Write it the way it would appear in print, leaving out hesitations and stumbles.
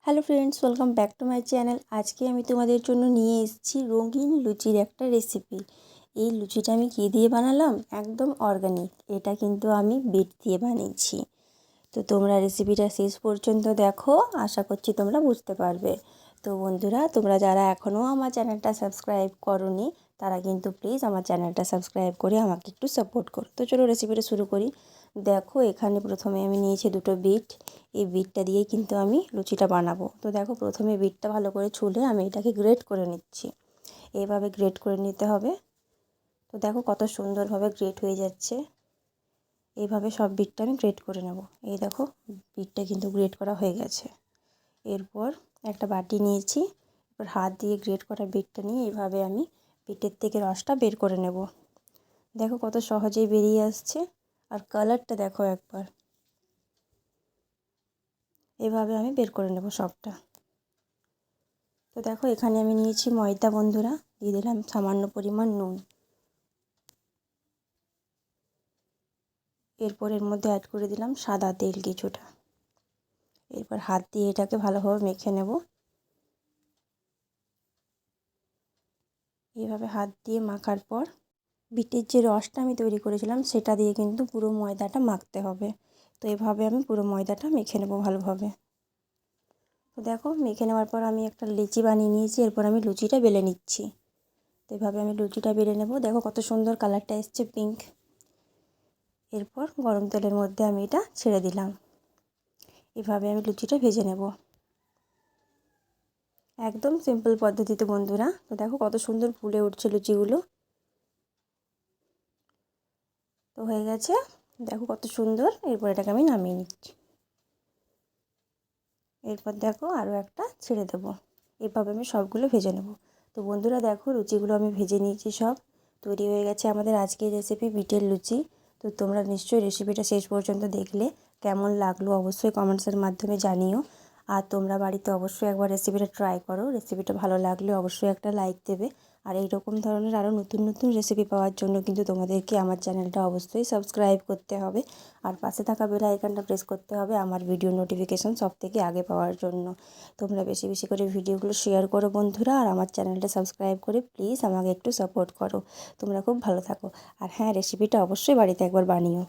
Hello friends, welcome back to my channel. আজকে আমি তোমাদের জন্য নিয়ে এসেছি রঙিন লুচির একটা রেসিপি। এই লুচিটা আমি কী দিয়ে বানালাম? একদম অর্গানিক। এটা কিন্তু আমি বিট দিয়ে বানিয়েছি। তো তোমরা রেসিপিটা শেষ পর্যন্ত দেখো, আশা করছি তোমরা বুঝতে পারবে। তো বন্ধুরা, তোমরা যারা এখনও আমার চ্যানেলটা সাবস্ক্রাইব করোনি তারা কিন্তু প্লিজ আমার চ্যানেলটা সাবস্ক্রাইব করে আমাকে একটু সাপোর্ট করো। তো চলো রেসিপিটা শুরু করি। দেখো, এখানে প্রথমে আমি নিয়েছি দুটো বিট। এই বিটটা দিয়েই কিন্তু আমি লুচিটা বানাবো। তো দেখো, প্রথমে বিটটা ভালো করে ছুলে আমি এটাকে গ্রেট করে নিচ্ছি। এইভাবে গ্রেট করে নিতে হবে। তো দেখো কত সুন্দরভাবে গ্রেট হয়ে যাচ্ছে। এইভাবে সব বিটটা আমি গ্রেট করে নেব। এই দেখো, বিটটা কিন্তু গ্রেট করা হয়ে গেছে। এরপর একটা বাটি নিয়েছি। এরপর হাত দিয়ে গ্রেট করা বিটটা নিয়ে এইভাবে আমি বিটের থেকে রসটা বের করে নেব। দেখো কত সহজেই বেরিয়ে আসছে। আর কালারটা দেখো একবার। এভাবে আমি বের করে নেব সবটা। তো দেখো, এখানে আমি নিয়েছি ময়দা বন্ধুরা। দিয়ে দিলাম সামান্য পরিমাণ নুন। এরপর এর মধ্যে অ্যাড করে দিলাম সাদা তেল কিছুটা। এরপর হাত দিয়ে এটাকে ভালোভাবে মেখে নেব। এইভাবে হাত দিয়ে মাখার পর বিটের যে রসটা আমি তৈরি করেছিলাম সেটা দিয়ে কিন্তু পুরো ময়দাটা মাখতে হবে। তো এভাবে আমি পুরো ময়দাটা মেখে নেব ভালোভাবে। তো দেখো, মেখে নেওয়ার পর আমি একটা লিচি বানিয়ে নিয়েছি। এরপর আমি লুচিটা বেলে নিচ্ছি। তো এভাবে আমি লুচিটা বেলে নেব। দেখো কত সুন্দর কালারটা এসছে, পিঙ্ক। এরপর গরম তেলের মধ্যে আমি এটা ছেড়ে দিলাম। এভাবে আমি লুচিটা ভেজে নেব, একদম সিম্পল পদ্ধতিতে বন্ধুরা। তো দেখো কত সুন্দর ফুলে উঠছে লুচিগুলো। তো হয়ে গেছে, দেখো কত সুন্দর। এরপর এটাকে আমি নামিয়ে নিচ্ছি। এরপর দেখো আরও একটা ছেড়ে দেবো। এভাবে আমি সবগুলো ভেজে নেব। তো বন্ধুরা দেখো, লুচিগুলো আমি ভেজে নিয়েছি সব। তৈরি হয়ে গেছে আমাদের আজকের রেসিপি বিটের লুচি। তো তোমরা নিশ্চয়ই রেসিপিটা শেষ পর্যন্ত দেখলে। কেমন লাগলো অবশ্যই কমেন্টসের মাধ্যমে জানিও। আর তোমরা বাড়িতে অবশ্যই একবার রেসিপিটা ট্রাই করো। রেসিপিটা ভালো লাগলে অবশ্যই একটা লাইক দেবে। আর এই রকম ধরনের আরও নতুন নতুন রেসিপি পাওয়ার জন্য কিন্তু তোমাদেরকে আমার চ্যানেলটা অবশ্যই সাবস্ক্রাইব করতে হবে। আর পাশে থাকা বেল আইকনটা প্রেস করতে হবে আমার ভিডিও নোটিফিকেশন সবথেকে আগে পাওয়ার জন্য। তোমরা বেশি বেশি করে ভিডিওগুলো শেয়ার করো বন্ধুরা। আর আমার চ্যানেলটা সাবস্ক্রাইব করে প্লিজ আমাকে একটু সাপোর্ট করো। তোমরা খুব ভালো থাকো। আর হ্যাঁ, রেসিপিটা অবশ্যই বাড়িতে একবার বানিও।